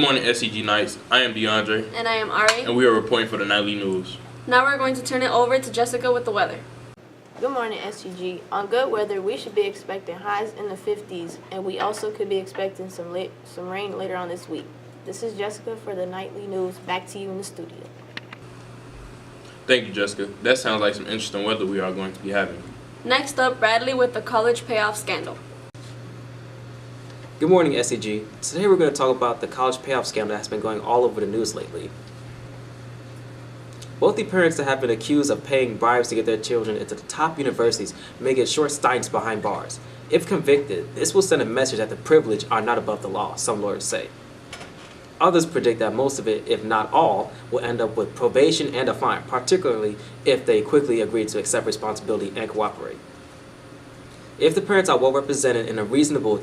morning, SCG Knights. I am DeAndre. And I am Ari. And we are reporting for the nightly news. Now we're going to turn it over to Jessica with the weather. Good morning, SCG. On good weather, we should be expecting highs in the 50s, and we also could be expecting some rain later on this week. This is Jessica for the nightly news. Back to you in the studio. Thank you, Jessica. That sounds like some interesting weather we are going to be having. Next up, Bradley with the college payoff scandal. Good morning, SCG. Today we're going to talk about the college payoff scandal that's been going all over the news lately. Both the parents that have been accused of paying bribes to get their children into the top universities may get short stints behind bars. If convicted, this will send a message that the privileged are not above the law, some lawyers say. Others predict that most of it, if not all, will end up with probation and a fine, particularly if they quickly agree to accept responsibility and cooperate. If the parents are well represented and are reasonable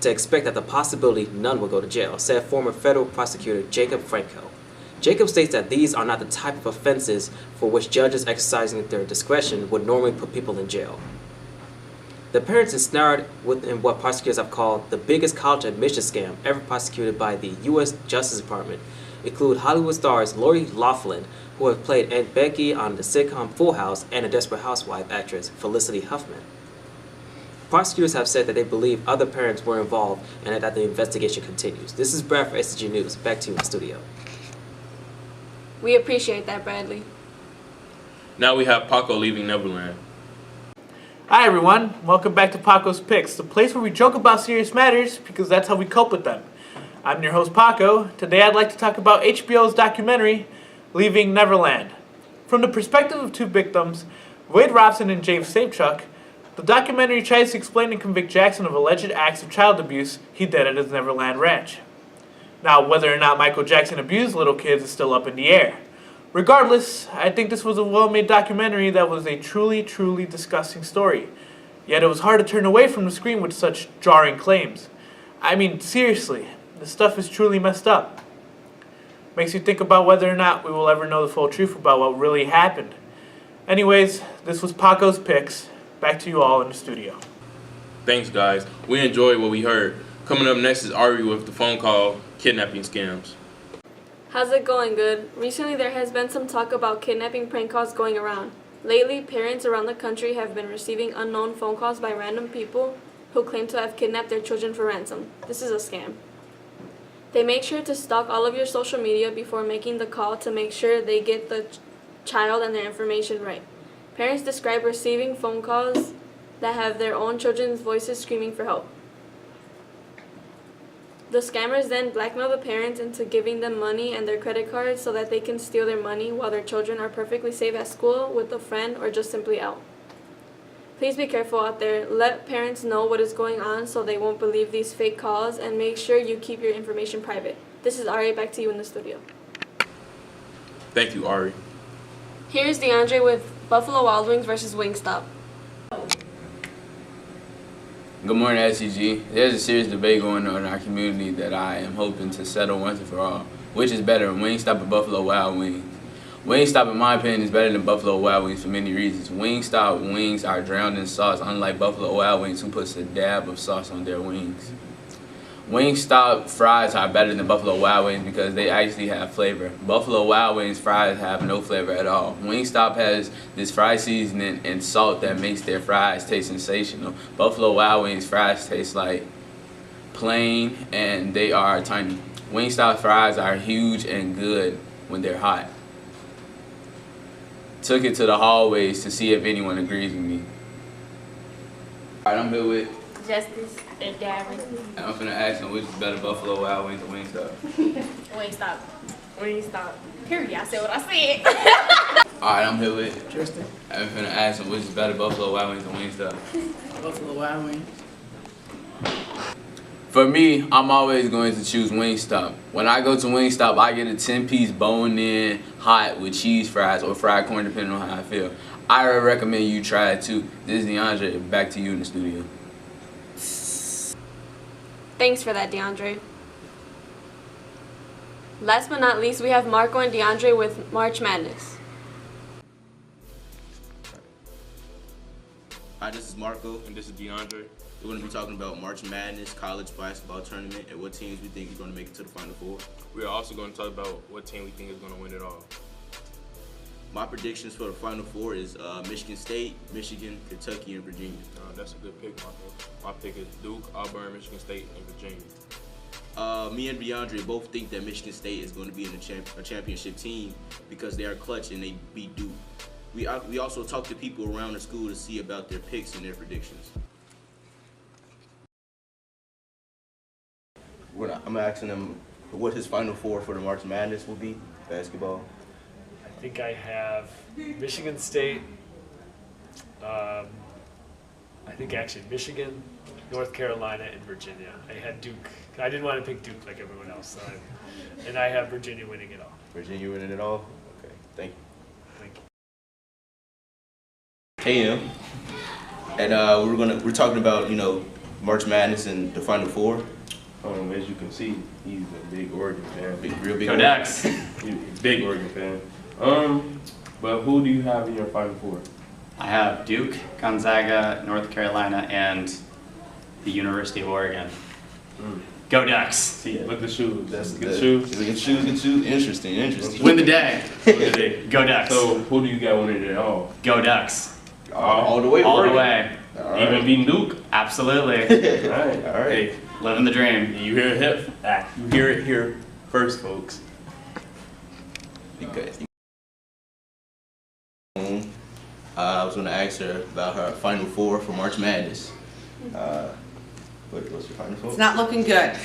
to expect that the possibility none will go to jail, said former federal prosecutor Jacob Franco. Jacob states that these are not the type of offenses for which judges exercising their discretion would normally put people in jail. The parents ensnared within what prosecutors have called the biggest college admission scam ever prosecuted by the U.S. Justice Department include Hollywood stars Lori Loughlin, who have played Aunt Becky on the sitcom Full House, and a Desperate Housewife actress Felicity Huffman. Prosecutors have said that they believe other parents were involved and that the investigation continues. This is Brad for SCG News. Back to you in the studio. We appreciate that, Bradley. Now we have Paco leaving Neverland. Hi everyone, welcome back to Paco's Picks, the place where we joke about serious matters because that's how we cope with them. I'm your host Paco. Today I'd like to talk about HBO's documentary, Leaving Neverland. From the perspective of two victims, Wade Robson and James Sapechuk, the documentary tries to explain and convict Jackson of alleged acts of child abuse he did at his Neverland ranch. Now, whether or not Michael Jackson abused little kids is still up in the air. Regardless, I think this was a well-made documentary that was a truly, truly disgusting story. Yet it was hard to turn away from the screen with such jarring claims. I mean, seriously, this stuff is truly messed up. Makes you think about whether or not we will ever know the full truth about what really happened. Anyways, this was Paco's Picks. Back to you all in the studio. Thanks, guys. We enjoyed what we heard. Coming up next is Ari with the phone call kidnapping scams. How's it going? Good. Recently there has been some talk about kidnapping prank calls going around. Lately, parents around the country have been receiving unknown phone calls by random people who claim to have kidnapped their children for ransom. This is a scam. They make sure to stalk all of your social media before making the call to make sure they get the child and their information right. Parents describe receiving phone calls that have their own children's voices screaming for help. The scammers then blackmail the parents into giving them money and their credit cards so that they can steal their money while their children are perfectly safe at school, with a friend, or just simply out. Please be careful out there. Let parents know what is going on so they won't believe these fake calls, and make sure you keep your information private. This is Ari, back to you in the studio. Thank you, Ari. Here's DeAndre with Buffalo Wild Wings versus Wingstop. Good morning, SCG. There's a serious debate going on in our community that I am hoping to settle once and for all. Which is better, Wingstop or Buffalo Wild Wings? Wingstop, in my opinion, is better than Buffalo Wild Wings for many reasons. Wingstop wings are drowned in sauce, unlike Buffalo Wild Wings, who puts a dab of sauce on their wings. Wingstop fries are better than Buffalo Wild Wings because they actually have flavor. Buffalo Wild Wings fries have no flavor at all. Wingstop has this fry seasoning and salt that makes their fries taste sensational. Buffalo Wild Wings fries taste like plain, and they are tiny. Wingstop fries are huge and good when they're hot. Took it to the hallways to see if anyone agrees with me. Alright, I'm here with Justice and Darren. I'm finna ask them which is better, Buffalo Wild Wings or Wingstop. Wingstop. Wingstop. Period. I said what I said. Alright, I'm here with Tristan. I'm finna ask them which is better, Buffalo Wild Wings or Wingstop. Buffalo Wild Wings. For me, I'm always going to choose Wingstop. When I go to Wingstop, I get a 10-piece bone-in hot with cheese fries or fried corn, depending on how I feel. I would recommend you try it too. This is DeAndre. Back to you in the studio. Thanks for that, DeAndre. Last but not least, we have Marco and DeAndre with March Madness. Hi, this is Marco. And this is DeAndre. We're going to be talking about March Madness college basketball tournament and what teams we think are going to make it to the Final Four. We are also going to talk about what team we think is going to win it all. My predictions for the Final Four is Michigan State, Michigan, Kentucky, and Virginia. That's a good pick, Marco. My pick is Duke, Auburn, Michigan State, and Virginia. Me and DeAndre both think that Michigan State is going to be in a championship team because they are clutch and they beat Duke. We also talked to people around the school to see about their picks and their predictions. I'm asking him what his Final Four for the March Madness will be, basketball. I think I have Michigan State. I think actually Michigan, North Carolina, and Virginia. I had Duke. I didn't want to pick Duke like everyone else. And I have Virginia winning it all. Virginia winning it all? Okay, thank you. Thank you. KM. And we're talking about, March Madness and the Final Four. As you can see, he's a big Oregon fan. Real big. Go Ducks. He's a big Oregon fan. But who do you have in your Final Four? I have Duke, Gonzaga, North Carolina, and the University of Oregon. Go Ducks. See, look at the shoes. That's good shoes. shoes. Good shoes. Interesting. Win the day. Go Ducks. So who do you got winning it all? Go Ducks. All the way. All the Oregon. way. All right. Even beating Duke? Absolutely. All right. Hey, Living the dream. You hear it You hear it here first, folks. okay. I was going to ask her about her Final Four for March Madness. What's your Final Four? It's not looking good.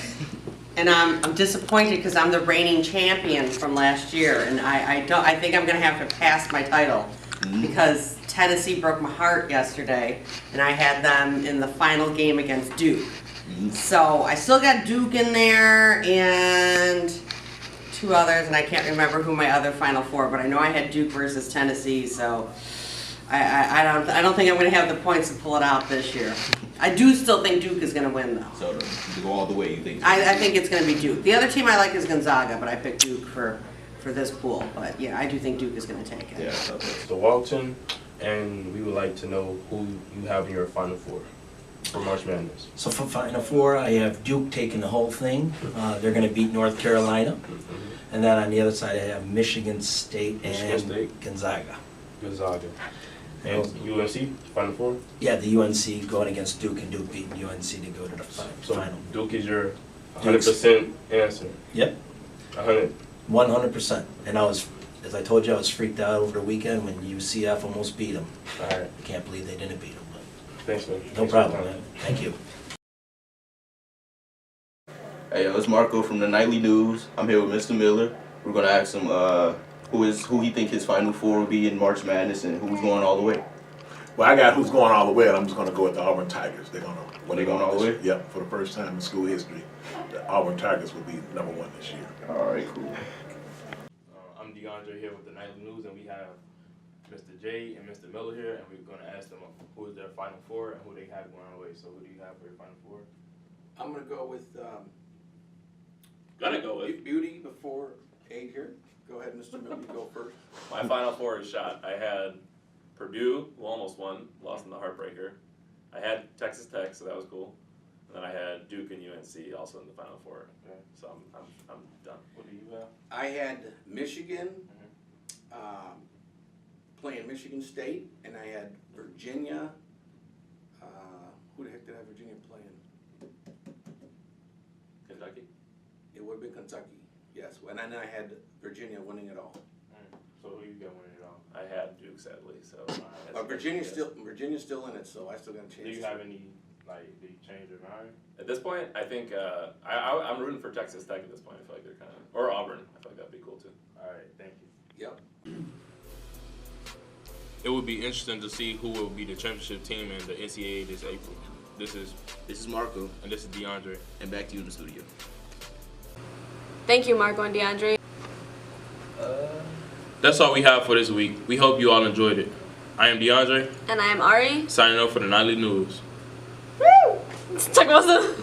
And I'm disappointed because I'm the reigning champion from last year, and I think I'm going to have to pass my title because Tennessee broke my heart yesterday, and I had them in the final game against Duke. So I still got Duke in there and two others, and I can't remember who my other Final Four, but I know I had Duke versus Tennessee, so I don't think I'm going to have the points to pull it out this year. I do still think Duke is going to win, though. So to go all the way, you think? I think it's going to be Duke. The other team I like is Gonzaga, but I picked Duke for this pool. But yeah, I do think Duke is going to take it. Yeah. Okay. So Walton, and we would like to know who you have in your Final Four for March Madness. So for Final Four, I have Duke taking the whole thing. They're going to beat North Carolina. And then on the other side, I have Michigan State and Gonzaga. Gonzaga. And UNC, Final Four? Yeah, the UNC going against Duke and Duke beating UNC to go to the final. Duke is your 100% answer? Yep. 100? 100%. And as I told you, I was freaked out over the weekend when UCF almost beat them. All right. I can't believe they didn't beat them. Thanks, man. No problem, man. Thank you. Hey, it's Marco from the Nightly News. I'm here with Mr. Miller. We're going to ask him who he think his Final Four will be in March Madness and who's going all the way. Well, I got who's going all the way, and I'm just going to go with the Auburn Tigers. They're going to win. They're going all the way? Yep, for the first time in school history, the Auburn Tigers will be #1 this year. All right, cool. I'm DeAndre here with the Nightly News, and we have Mr. J and Mr. Miller here, and we're going to ask them who is their Final Four and who they have going all the way. So who do you have for your Final Four? I'm going to go with Beauty before age here. Go ahead, Mr. Miller, you go first. My Final Four is shot. I had Purdue, who almost won, lost in the heartbreaker. I had Texas Tech, so that was cool. And then I had Duke and UNC also in the Final Four. Okay. So I'm done. What do you have? I had Michigan playing Michigan State, and I had Virginia. Who the heck did I have Virginia playing? Kentucky? It would have been Kentucky, yes. And then I had Virginia winning it all. So who you got winning it all? I had Duke, sadly. So Virginia's still in it, so I still got a chance. Do you have any, do you change your mind? At this point, I think I'm rooting for Texas Tech at this point. I feel like they're kind of, or Auburn. I feel like that'd be cool too. All right, thank you. Yep. It would be interesting to see who will be the championship team in the NCAA this April. This is Marco. And this is DeAndre. And back to you in the studio. Thank you, Marco and DeAndre. That's all we have for this week. We hope you all enjoyed it. I am DeAndre. And I am Ari. Signing off for the Nightly News. Woo! Let's talk about some.